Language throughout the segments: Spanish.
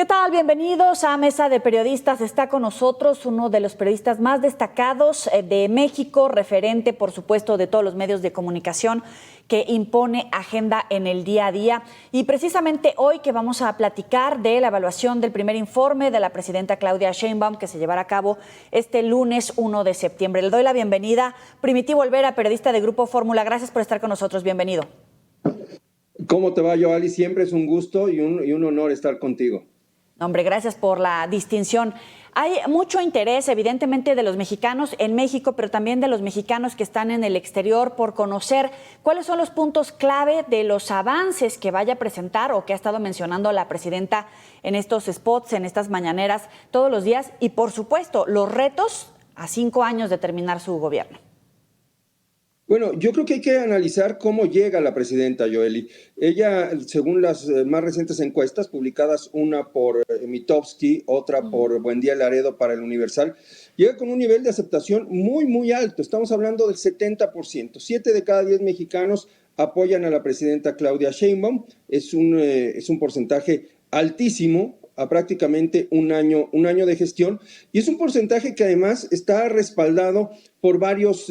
tal? Bienvenidos a Mesa de Periodistas. Está con nosotros uno de los periodistas más destacados de México, referente, por supuesto, de todos los medios de comunicación, que impone agenda en el día a día. Y precisamente hoy que vamos a platicar de la evaluación del primer informe de la presidenta Claudia Sheinbaum, que se llevará a cabo este lunes 1 de septiembre. Le doy la bienvenida. Primitivo Olvera, periodista de Grupo Fórmula. Gracias por estar con nosotros. Bienvenido. ¿Cómo te va, Joali? Siempre es un gusto y un honor estar contigo. Hombre, gracias por la distinción. Hay mucho interés, evidentemente, de los mexicanos en México, pero también de los mexicanos que están en el exterior por conocer cuáles son los puntos clave de los avances que vaya a presentar o que ha estado mencionando la presidenta en estos spots, en estas mañaneras, todos los días. Y, por supuesto, los retos a 5 años de terminar su gobierno. Bueno, yo creo que hay que analizar cómo llega la presidenta, Joeli. Ella, según las más recientes encuestas, publicadas una por Mitofsky, otra por Buendía Laredo para El Universal, llega con un nivel de aceptación muy alto. Estamos hablando del 70%. 7 de cada 10 mexicanos apoyan a la presidenta Claudia Sheinbaum. Es un porcentaje altísimo a prácticamente un año de gestión, y es un porcentaje que además está respaldado por varios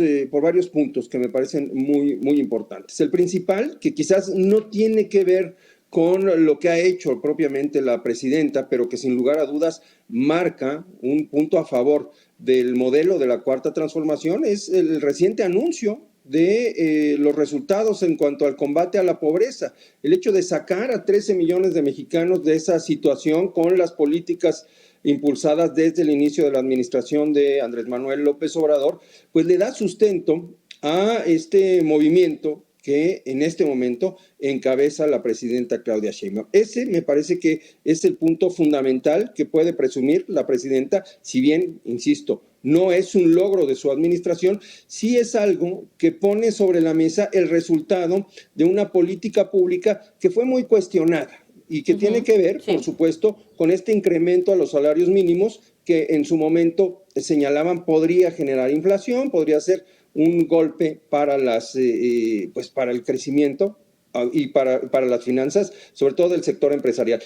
puntos que me parecen muy importantes. El principal, que quizás no tiene que ver con lo que ha hecho propiamente la presidenta, pero que sin lugar a dudas marca un punto a favor del modelo de la Cuarta Transformación, es el reciente anuncio de los resultados en cuanto al combate a la pobreza. El hecho de sacar a 13 millones de mexicanos de esa situación con las políticas impulsadas desde el inicio de la administración de Andrés Manuel López Obrador, pues le da sustento a este movimiento que en este momento encabeza la presidenta Claudia Sheinbaum. Ese me parece que es el punto fundamental que puede presumir la presidenta, si bien, insisto, no es un logro de su administración, sí es algo que pone sobre la mesa el resultado de una política pública que fue muy cuestionada y que tiene que ver, por supuesto, con este incremento a los salarios mínimos que en su momento señalaban podría generar inflación, podría ser un golpe para para el crecimiento y para las finanzas, sobre todo del sector empresarial.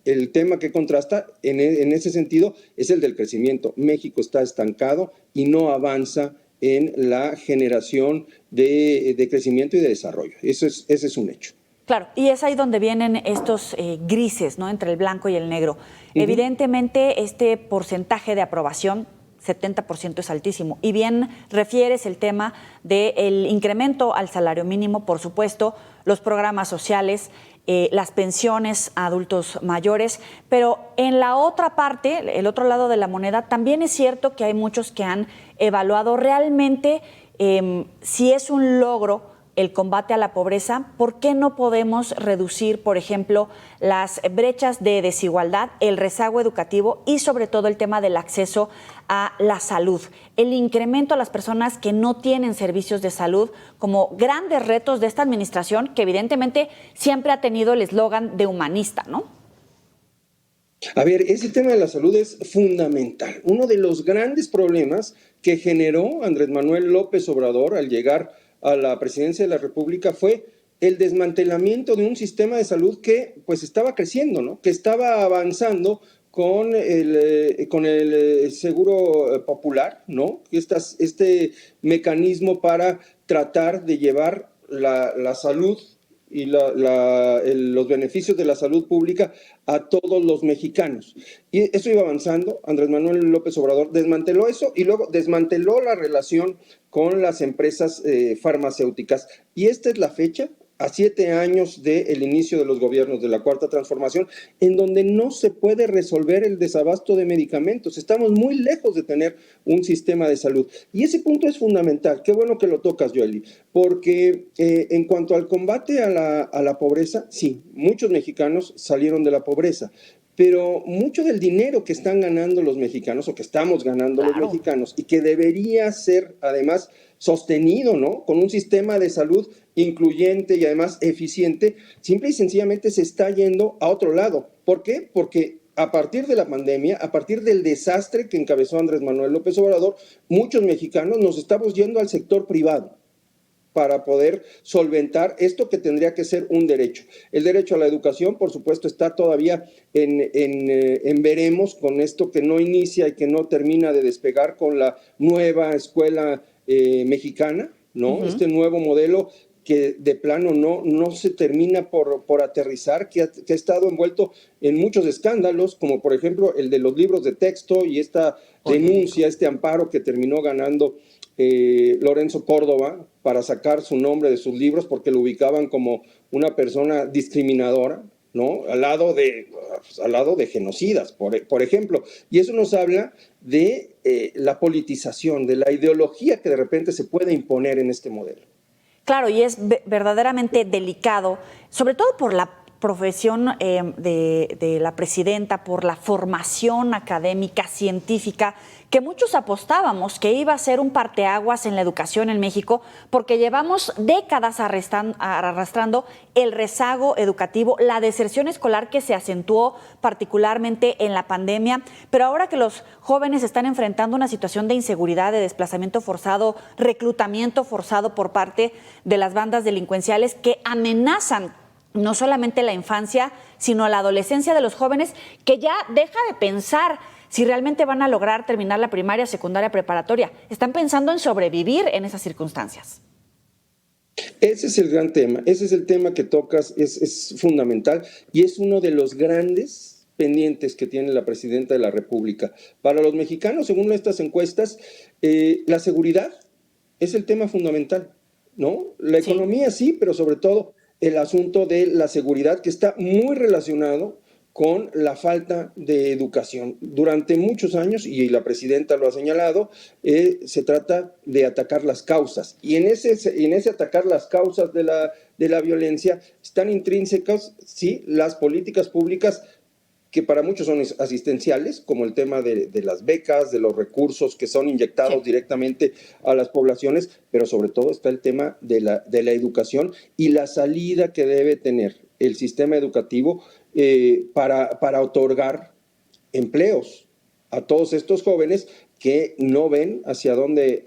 El tema que contrasta en ese sentido es el del crecimiento. México está estancado y no avanza en la generación de crecimiento y de desarrollo. Ese es un hecho. Claro, y es ahí donde vienen estos grises, ¿no?, entre el blanco y el negro. Evidentemente, este porcentaje de aprobación, 70%, es altísimo. Y bien refieres el tema del incremento al salario mínimo, por supuesto, los programas sociales, las pensiones a adultos mayores, pero en la otra parte, el otro lado de la moneda, también es cierto que hay muchos que han evaluado realmente si es un logro el combate a la pobreza. ¿Por qué no podemos reducir, por ejemplo, las brechas de desigualdad, el rezago educativo y sobre todo el tema del acceso a la salud? El incremento a las personas que no tienen servicios de salud como grandes retos de esta administración, que evidentemente siempre ha tenido el eslogan de humanista, ¿no? A ver, ese tema de la salud es fundamental. Uno de los grandes problemas que generó Andrés Manuel López Obrador al llegar a la presidencia de la República fue el desmantelamiento de un sistema de salud que pues estaba creciendo, ¿no?, que estaba avanzando con el seguro popular, ¿no?, este mecanismo para tratar de llevar la salud y los beneficios de la salud pública a todos los mexicanos. Y eso iba avanzando. Andrés Manuel López Obrador desmanteló eso y luego desmanteló la relación con las empresas farmacéuticas. Y esta es la fecha, a 7 años del inicio de los gobiernos de la Cuarta Transformación, en donde no se puede resolver el desabasto de medicamentos. Estamos muy lejos de tener un sistema de salud. Y ese punto es fundamental. Qué bueno que lo tocas, Joeli, porque en cuanto al combate a la pobreza, sí, muchos mexicanos salieron de la pobreza, pero mucho del dinero que están ganando los mexicanos o que estamos ganando los mexicanos y que debería ser además sostenido, ¿no?, con un sistema de salud incluyente y además eficiente, simple y sencillamente se está yendo a otro lado. ¿Por qué? Porque a partir de la pandemia, a partir del desastre que encabezó Andrés Manuel López Obrador, muchos mexicanos nos estamos yendo al sector privado. para poder solventar esto que tendría que ser un derecho. El derecho a la educación, por supuesto, está todavía en veremos con esto que no inicia y que no termina de despegar con la nueva escuela mexicana, ¿no? Este nuevo modelo que de plano no se termina por aterrizar, que ha estado envuelto en muchos escándalos, como por ejemplo el de los libros de texto y esta denuncia, este amparo que terminó ganando Lorenzo Córdoba para sacar su nombre de sus libros porque lo ubicaban como una persona discriminadora, ¿no? Al lado de genocidas, por ejemplo. Y eso nos habla de la politización, de la ideología que de repente se puede imponer en este modelo. Claro, y es verdaderamente delicado, sobre todo por la profesión de la presidenta, por la formación académica, científica, que muchos apostábamos que iba a ser un parteaguas en la educación en México, porque llevamos décadas arrastrando el rezago educativo, la deserción escolar que se acentuó particularmente en la pandemia, pero ahora que los jóvenes están enfrentando una situación de inseguridad, de desplazamiento forzado, reclutamiento forzado por parte de las bandas delincuenciales que amenazan no solamente la infancia, sino la adolescencia de los jóvenes, que ya deja de pensar si realmente van a lograr terminar la primaria, secundaria, preparatoria. Están pensando en sobrevivir en esas circunstancias. Ese es el gran tema, ese es el tema que tocas, es fundamental y es uno de los grandes pendientes que tiene la presidenta de la República. Para los mexicanos, según estas encuestas, la seguridad es el tema fundamental, ¿no? La economía sí, pero sobre todo el asunto de la seguridad, que está muy relacionado con la falta de educación. Durante muchos años, y la presidenta lo ha señalado, se trata de atacar las causas. Y en ese atacar las causas de la violencia están intrínsecas, sí, las políticas públicas que para muchos son asistenciales, como el tema de las becas, de los recursos que son inyectados directamente a las poblaciones, pero sobre todo está el tema de la educación y la salida que debe tener el sistema educativo para otorgar empleos a todos estos jóvenes que no ven hacia dónde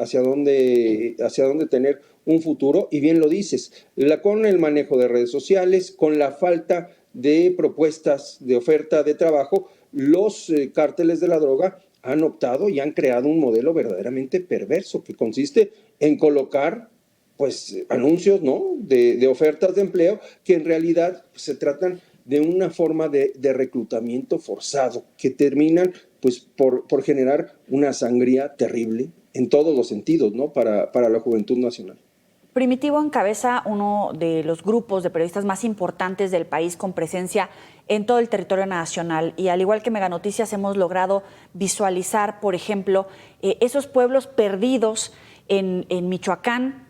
tener un futuro. Y bien lo dices, con el manejo de redes sociales, con la falta de propuestas de oferta de trabajo, los cárteles de la droga han optado y han creado un modelo verdaderamente perverso que consiste en colocar pues anuncios, ¿no? de ofertas de empleo que en realidad se tratan de una forma de reclutamiento forzado que terminan pues por generar una sangría terrible en todos los sentidos, ¿no? para la juventud nacional. Primitivo encabeza uno de los grupos de periodistas más importantes del país con presencia en todo el territorio nacional y al igual que Mega Noticias hemos logrado visualizar, por ejemplo, esos pueblos perdidos en Michoacán,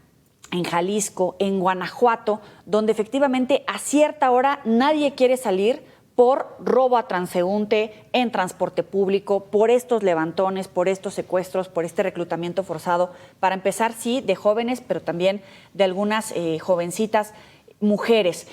en Jalisco, en Guanajuato, donde efectivamente a cierta hora nadie quiere salir por robo a transeúnte en transporte público, por estos levantones, por estos secuestros, por este reclutamiento forzado, para empezar, sí, de jóvenes, pero también de algunas jovencitas mujeres.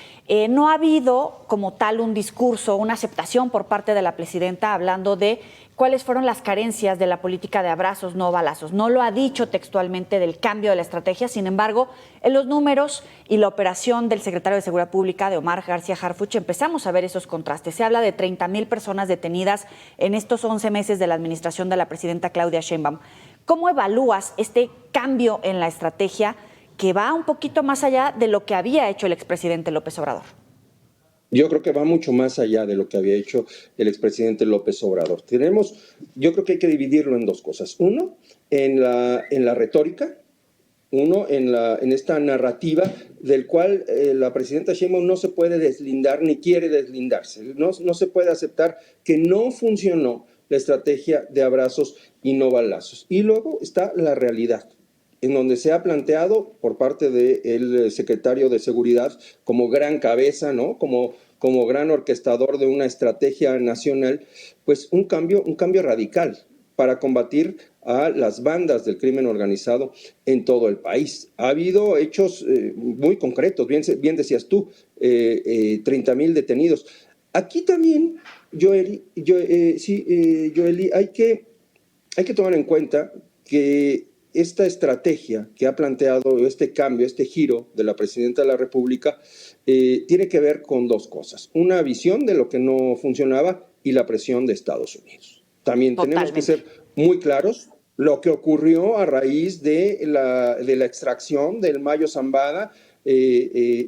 No ha habido como tal un discurso, una aceptación por parte de la presidenta hablando de cuáles fueron las carencias de la política de abrazos, no balazos. No lo ha dicho textualmente del cambio de la estrategia, sin embargo, en los números y la operación del secretario de Seguridad Pública, de Omar García Harfuch, empezamos a ver esos contrastes. Se habla de 30,000 personas detenidas en estos 11 meses de la administración de la presidenta Claudia Sheinbaum. ¿Cómo evalúas este cambio en la estrategia que va un poquito más allá de lo que había hecho el expresidente López Obrador? Yo creo que va mucho más allá de lo que había hecho el expresidente López Obrador. Yo creo que hay que dividirlo en dos cosas. Uno, en la retórica, en esta narrativa del cual la presidenta Sheinbaum no se puede deslindar ni quiere deslindarse. No se puede aceptar que no funcionó la estrategia de abrazos y no balazos. Y luego está la realidad, en donde se ha planteado por parte del secretario de Seguridad como gran cabeza, ¿no? Como gran orquestador de una estrategia nacional, pues un cambio radical para combatir a las bandas del crimen organizado en todo el país. Ha habido hechos muy concretos, bien decías tú, 30,000 detenidos. Aquí también, Joely, hay que tomar en cuenta que esta estrategia que ha planteado, este cambio, este giro de la presidenta de la República, tiene que ver con dos cosas. Una visión de lo que no funcionaba y la presión de Estados Unidos. También tenemos que ser Totalmente. muy claros. Lo que ocurrió a raíz de la extracción del Mayo Zambada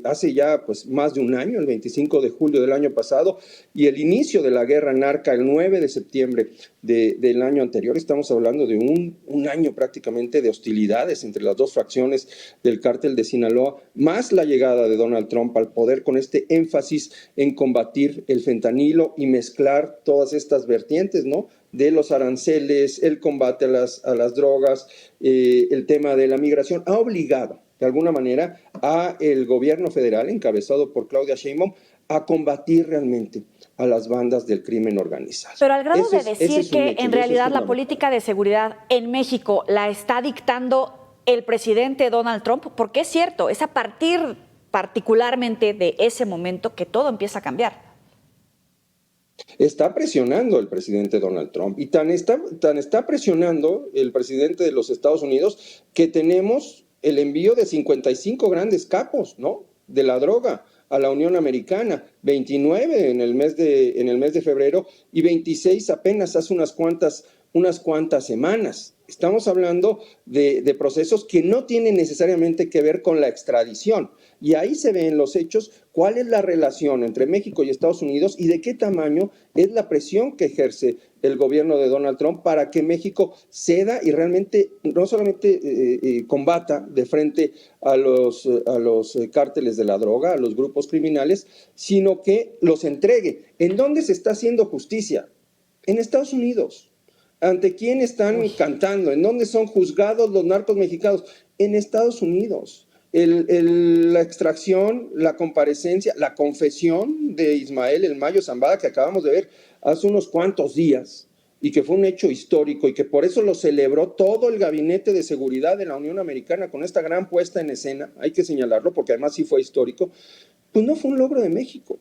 hace ya pues, más de un año, el 25 de julio del año pasado, y el inicio de la guerra narca el 9 de septiembre del año anterior. Estamos hablando de un año prácticamente de hostilidades entre las dos fracciones del cártel de Sinaloa, más la llegada de Donald Trump al poder con este énfasis en combatir el fentanilo y mezclar todas estas vertientes, ¿no? De los aranceles, el combate a las drogas, el tema de la migración, ha obligado de alguna manera a el gobierno federal, encabezado por Claudia Sheinbaum, a combatir realmente a las bandas del crimen organizado. Pero al grado de Ese decir es un que hecho, en y eso es realidad la fundamental. política de seguridad en México la está dictando el presidente Donald Trump, porque es cierto, es a partir particularmente de ese momento que todo empieza a cambiar. Está presionando el presidente Donald Trump y tan está presionando el presidente de los Estados Unidos que tenemos el envío de 55 grandes capos, ¿no? De la droga a la Unión Americana, 29 en el mes de febrero y 26 apenas hace unas cuantas semanas. Estamos hablando de procesos que no tienen necesariamente que ver con la extradición. Y ahí se ve en los hechos cuál es la relación entre México y Estados Unidos y de qué tamaño es la presión que ejerce el gobierno de Donald Trump para que México ceda y realmente no solamente combata de frente a los cárteles de la droga, a los grupos criminales, sino que los entregue. ¿En dónde se está haciendo justicia? En Estados Unidos. ¿Ante quién están cantando? ¿En dónde son juzgados los narcos mexicanos? En Estados Unidos. La extracción, la comparecencia, la confesión de Ismael El Mayo Zambada que acabamos de ver hace unos cuantos días y que fue un hecho histórico y que por eso lo celebró todo el Gabinete de Seguridad de la Unión Americana con esta gran puesta en escena, hay que señalarlo porque además sí fue histórico, pues no fue un logro de México.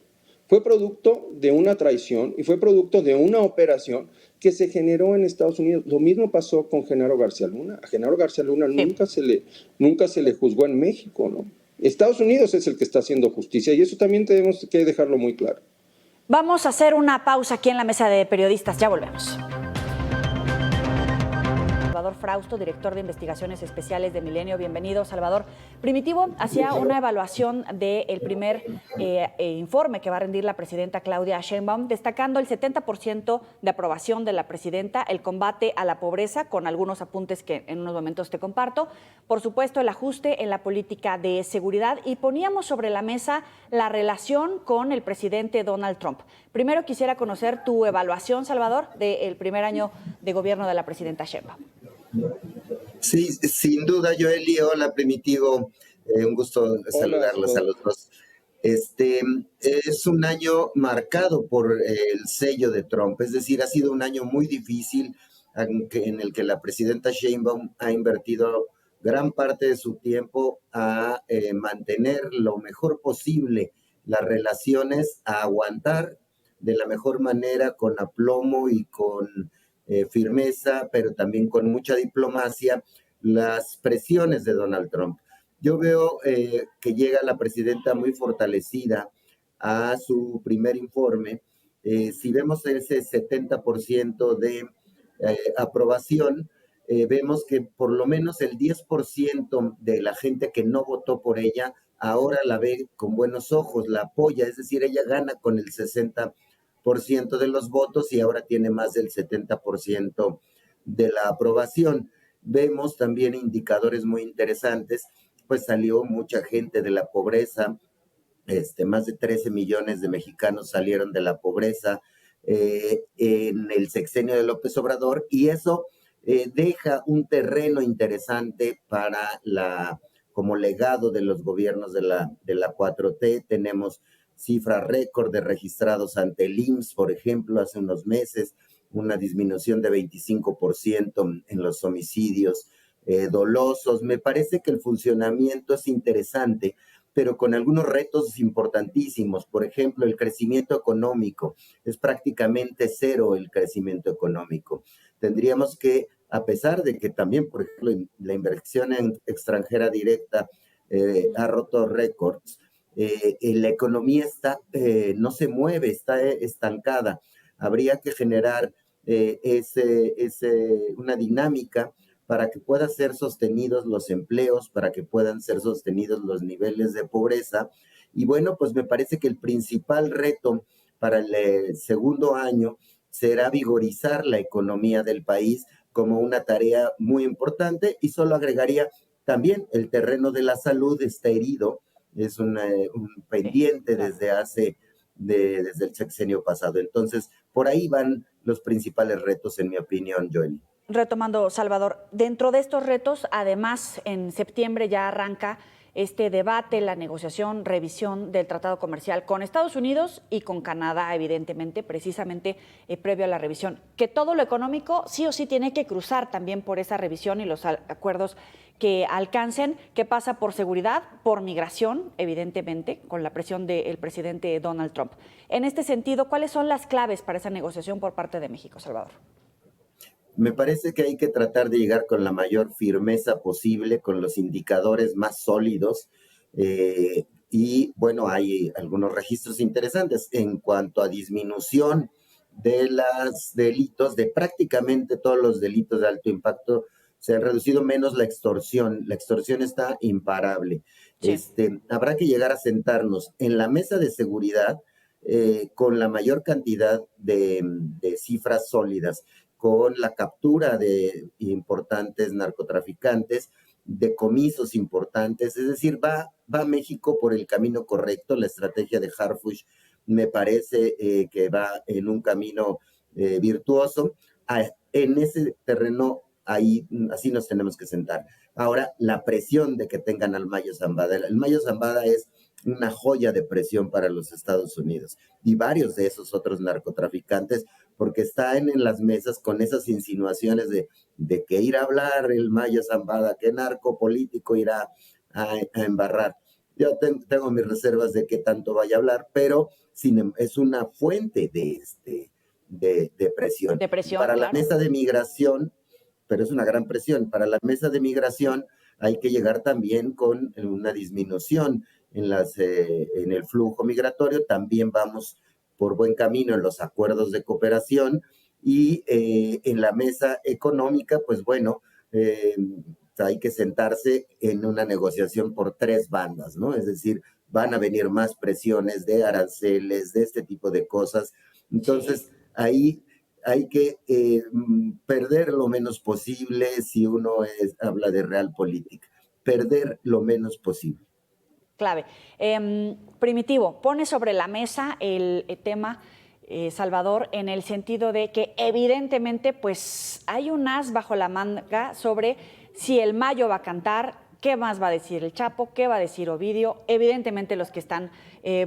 Fue producto de una traición y fue producto de una operación que se generó en Estados Unidos. Lo mismo pasó con Genaro García Luna. A Genaro García Luna Sí. nunca se le juzgó en México, ¿no? Estados Unidos es el que está haciendo justicia y eso también tenemos que dejarlo muy claro. Vamos a hacer una pausa aquí en la mesa de periodistas. Ya volvemos. Salvador Frausto, director de investigaciones especiales de Milenio. Bienvenido, Salvador. Primitivo hacía una evaluación del primer informe que va a rendir la presidenta Claudia Sheinbaum, destacando el 70% de aprobación de la presidenta, el combate a la pobreza, con algunos apuntes que en unos momentos te comparto, por supuesto el ajuste en la política de seguridad y poníamos sobre la mesa la relación con el presidente Donald Trump. Primero quisiera conocer tu evaluación, Salvador, del primer año de gobierno de la presidenta Sheinbaum. Sí, sin duda, Joely. Hola, Primitivo. Un gusto saludarlos a los dos. Es un año marcado por el sello de Trump, es decir, ha sido un año muy difícil en el que la presidenta Sheinbaum ha invertido gran parte de su tiempo a mantener lo mejor posible las relaciones, a aguantar de la mejor manera, con aplomo y con firmeza, pero también con mucha diplomacia, las presiones de Donald Trump. Yo veo que llega la presidenta muy fortalecida a su primer informe. Si vemos ese 70% de aprobación, vemos que por lo menos el 10% de la gente que no votó por ella ahora la ve con buenos ojos, la apoya, es decir, ella gana con el 60% de los votos y ahora tiene más del 70% de la aprobación. Vemos también indicadores muy interesantes, pues salió mucha gente de la pobreza, más de 13 millones de mexicanos salieron de la pobreza en el sexenio de López Obrador, y eso deja un terreno interesante para como legado de los gobiernos de la 4T. Tenemos cifra récord de registrados ante el IMSS, por ejemplo, hace unos meses, una disminución de 25% en los homicidios dolosos. Me parece que el funcionamiento es interesante, pero con algunos retos importantísimos. Por ejemplo, el crecimiento económico. Es prácticamente cero el crecimiento económico. Tendríamos que a pesar de que también, por ejemplo, la inversión extranjera directa ha roto récords, la economía no se mueve, está estancada. Habría que generar una dinámica para que puedan ser sostenidos los empleos, para que puedan ser sostenidos los niveles de pobreza. Y bueno, pues me parece que el principal reto para el segundo año será vigorizar la economía del país como una tarea muy importante, y solo agregaría también el terreno de la salud está herido, es un pendiente claro. desde el sexenio pasado. Entonces, por ahí van los principales retos, en mi opinión, Joel. Retomando, Salvador, dentro de estos retos, además, en septiembre ya arranca este debate, la negociación, revisión del tratado comercial con Estados Unidos y con Canadá, evidentemente, precisamente previo a la revisión. Que todo lo económico sí o sí tiene que cruzar también por esa revisión y los acuerdos que alcancen, que pasa por seguridad, por migración, evidentemente, con la presión del presidente Donald Trump. En este sentido, ¿cuáles son las claves para esa negociación por parte de México, Salvador? Me parece que hay que tratar de llegar con la mayor firmeza posible, con los indicadores más sólidos. Y bueno, hay algunos registros interesantes en cuanto a disminución de los delitos, de prácticamente todos los delitos de alto impacto. Se ha reducido menos la extorsión. La extorsión está imparable. Sí. Habrá que llegar a sentarnos en la mesa de seguridad con la mayor cantidad de cifras sólidas, con la captura de importantes narcotraficantes, decomisos importantes. Es decir, va México por el camino correcto. La estrategia de Harfuch me parece que va en un camino virtuoso. En ese terreno, ahí así nos tenemos que sentar. Ahora, la presión de que tengan al Mayo Zambada. El Mayo Zambada es una joya de presión para los Estados Unidos y varios de esos otros narcotraficantes, porque están en las mesas con esas insinuaciones de que ir a hablar el Mayo Zambada, que narco político irá a embarrar. Yo tengo mis reservas de qué tanto vaya a hablar, pero es una fuente de presión. De presión, Para la claro. mesa de migración, pero es una gran presión, para la mesa de migración hay que llegar también con una disminución en el flujo migratorio. También vamos por buen camino en los acuerdos de cooperación, y en la mesa económica, pues bueno, hay que sentarse en una negociación por tres bandas, ¿no? Es decir, van a venir más presiones de aranceles, de este tipo de cosas. Entonces, Sí. ahí hay que perder lo menos posible si uno habla de realpolitik, perder lo menos posible. Clave. Primitivo, pone sobre la mesa el tema, Salvador, en el sentido de que evidentemente pues hay un as bajo la manga sobre si el Mayo va a cantar, qué más va a decir el Chapo, qué va a decir Ovidio, evidentemente los que están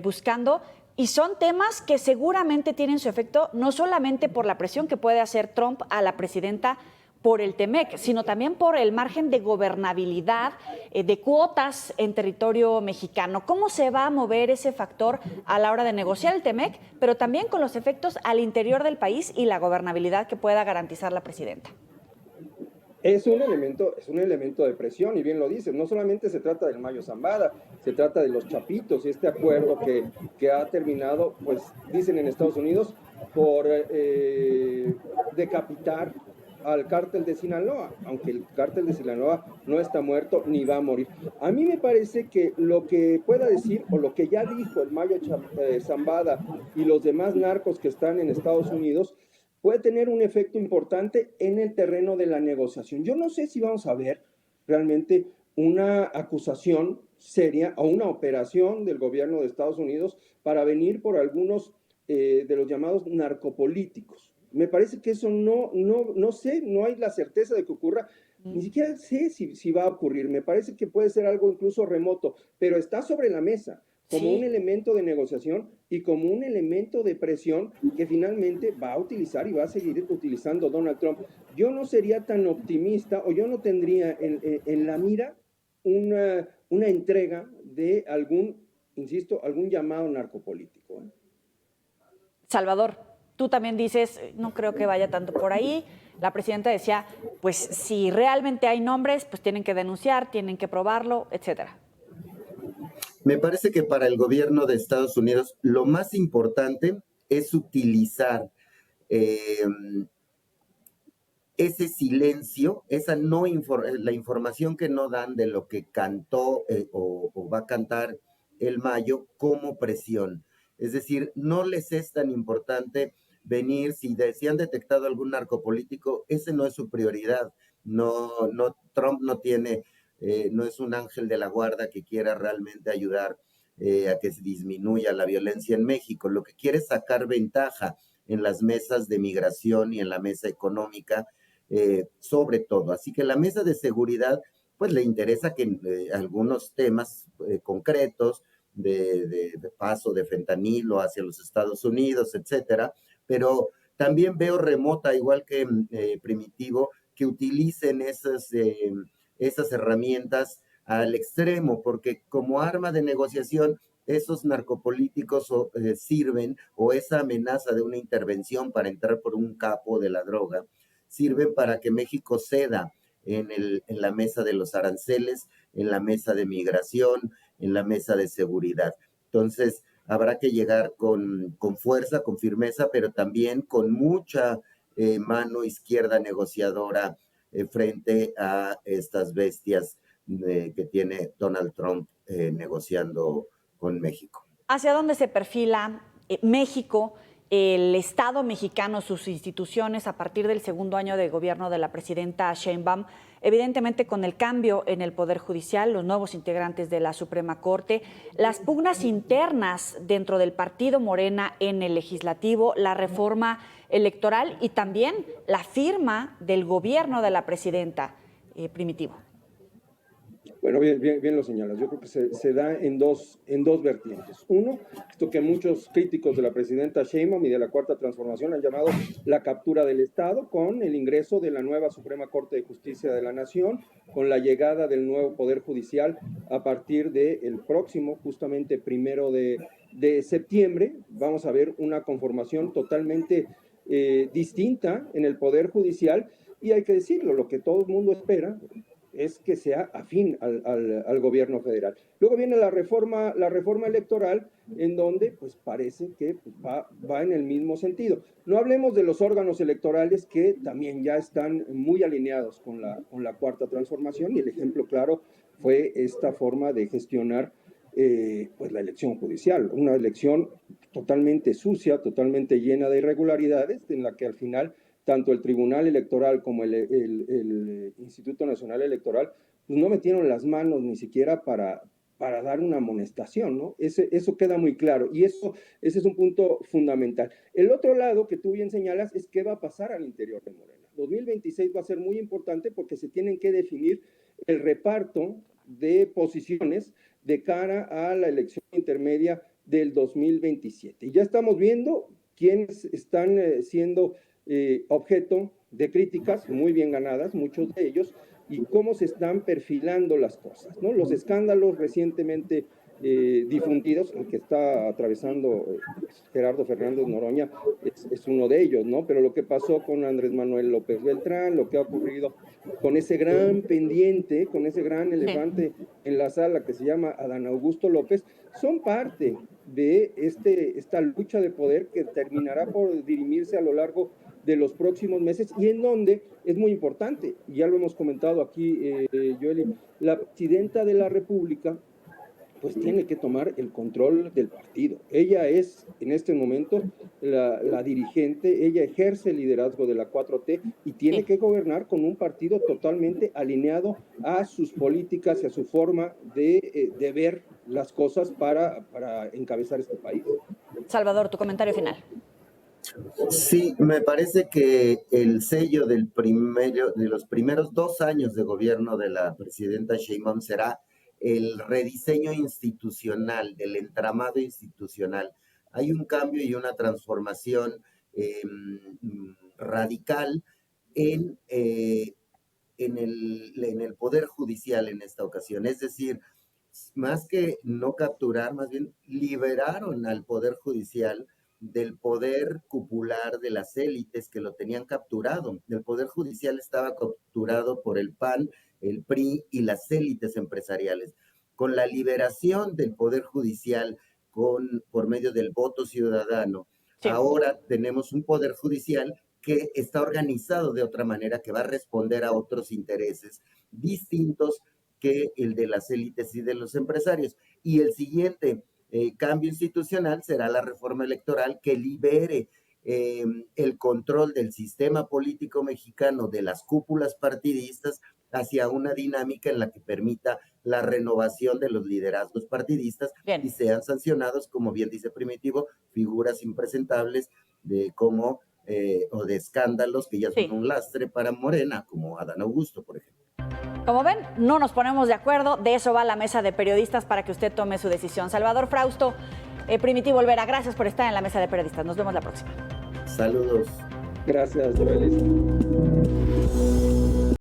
buscando. Y son temas que seguramente tienen su efecto, no solamente por la presión que puede hacer Trump a la presidenta por el TEMEC, sino también por el margen de gobernabilidad de cuotas en territorio mexicano. ¿Cómo se va a mover ese factor a la hora de negociar el TEMEC, pero también con los efectos al interior del país y la gobernabilidad que pueda garantizar la presidenta? Es un elemento de presión, y bien lo dices, no solamente se trata del Mayo Zambada, se trata de los Chapitos y este acuerdo que ha terminado, pues dicen en Estados Unidos, por decapitar al cártel de Sinaloa, aunque el cártel de Sinaloa no está muerto ni va a morir. A mí me parece que lo que pueda decir, o lo que ya dijo el Mayo Zambada y los demás narcos que están en Estados Unidos, puede tener un efecto importante en el terreno de la negociación. Yo no sé si vamos a ver realmente una acusación seria o una operación del gobierno de Estados Unidos para venir por algunos de los llamados narcopolíticos. Me parece que eso no sé, no hay la certeza de que ocurra. Ni siquiera sé si va a ocurrir. Me parece que puede ser algo incluso remoto, pero está sobre la mesa como un elemento de negociación y como un elemento de presión que finalmente va a utilizar y va a seguir utilizando Donald Trump. Yo no sería tan optimista, o yo no tendría en la mira una entrega de algún, insisto, algún llamado narcopolítico. Salvador, Tú también dices, no creo que vaya tanto por ahí. La presidenta decía, pues si realmente hay nombres, pues tienen que denunciar, tienen que probarlo, etcétera. Me parece que para el gobierno de Estados Unidos lo más importante es utilizar eh, ese silencio, esa no la información que no dan de lo que cantó o va a cantar el Mayo como presión. Es decir, no les es tan importante venir, si han detectado algún narcopolítico, ese no es su prioridad. Trump no tiene, no es un ángel de la guarda que quiera realmente ayudar a que se disminuya la violencia en México. Lo que quiere es sacar ventaja en las mesas de migración y en la mesa económica, sobre todo. Así que la mesa de seguridad, pues le interesa que algunos temas concretos de paso de fentanilo hacia los Estados Unidos, etcétera, pero también veo remota, igual que Primitivo, que utilicen esas herramientas al extremo, porque como arma de negociación, esos narcopolíticos sirven, o esa amenaza de una intervención para entrar por un capo de la droga, sirven para que México ceda en la mesa de los aranceles, en la mesa de migración, en la mesa de seguridad. Entonces, habrá que llegar con fuerza, con firmeza, pero también con mucha mano izquierda negociadora frente a estas bestias que tiene Donald Trump negociando con México. ¿Hacia dónde se perfila México, el Estado mexicano, sus instituciones a partir del segundo año de gobierno de la presidenta Sheinbaum? Evidentemente con el cambio en el Poder Judicial, los nuevos integrantes de la Suprema Corte, las pugnas internas dentro del partido Morena en el legislativo, la reforma electoral y también la firma del gobierno de la presidenta. Primitivo. Bueno, bien lo señalas. Yo creo que se da en dos vertientes. Uno, esto que muchos críticos de la presidenta Sheinbaum y de la Cuarta Transformación han llamado la captura del Estado, con el ingreso de la nueva Suprema Corte de Justicia de la Nación, con la llegada del nuevo Poder Judicial a partir del próximo, justamente 1 de septiembre. Vamos a ver una conformación totalmente distinta en el Poder Judicial, y hay que decirlo, lo que todo el mundo espera es que sea afín al gobierno federal. Luego viene la reforma electoral, en donde pues parece que va en el mismo sentido. No hablemos de los órganos electorales, que también ya están muy alineados con la Cuarta Transformación, y el ejemplo claro fue esta forma de gestionar pues la elección judicial, una elección totalmente sucia, totalmente llena de irregularidades, en la que al final tanto el Tribunal Electoral como el Instituto Nacional Electoral pues no metieron las manos ni siquiera para dar una amonestación, ¿no? Eso queda muy claro, y ese es un punto fundamental. El otro lado que tú bien señalas es qué va a pasar al interior de Morena. 2026 va a ser muy importante porque se tienen que definir el reparto de posiciones de cara a la elección intermedia del 2027. Y ya estamos viendo quiénes están siendo objeto de críticas muy bien ganadas, muchos de ellos, y cómo se están perfilando las cosas, ¿no? Los escándalos recientemente difundidos, el que está atravesando Gerardo Fernández Noroña es uno de ellos, ¿no? Pero lo que pasó con Andrés Manuel López Beltrán, lo que ha ocurrido con ese gran pendiente, con ese gran elefante en la sala que se llama Adán Augusto López, son parte de esta lucha de poder que terminará por dirimirse a lo largo de los próximos meses, y en donde es muy importante, ya lo hemos comentado aquí, Joely, la presidenta de la República pues tiene que tomar el control del partido. Ella es en este momento la dirigente, ella ejerce el liderazgo de la 4T y tiene que gobernar con un partido totalmente alineado a sus políticas y a su forma de ver las cosas para encabezar este país. Salvador, tu comentario final. Sí, me parece que el sello de los primeros 2 años de gobierno de la presidenta Sheinbaum será el rediseño institucional, del entramado institucional. Hay un cambio y una transformación radical en, en el Poder Judicial en esta ocasión. Es decir, más que no capturar, más bien liberaron al Poder Judicial del poder cupular de las élites que lo tenían capturado. El poder judicial estaba capturado por el PAN, el PRI y las élites empresariales. Con la liberación del poder judicial por medio del voto ciudadano, sí, ahora tenemos un poder judicial que está organizado de otra manera, que va a responder a otros intereses distintos que el de las élites y de los empresarios. Y el siguiente cambio institucional será la reforma electoral que libere el control del sistema político mexicano, de las cúpulas partidistas, hacia una dinámica en la que permita la renovación de los liderazgos partidistas. Bien. Y sean sancionados, como bien dice Primitivo, figuras impresentables o de escándalos que ya son un lastre para Morena, como Adán Augusto, por ejemplo. Como ven, no nos ponemos de acuerdo, de eso va la mesa de periodistas para que usted tome su decisión. Salvador Frausto, Primitivo Olvera, gracias por estar en la mesa de periodistas. Nos vemos la próxima. Saludos. Gracias, Joely.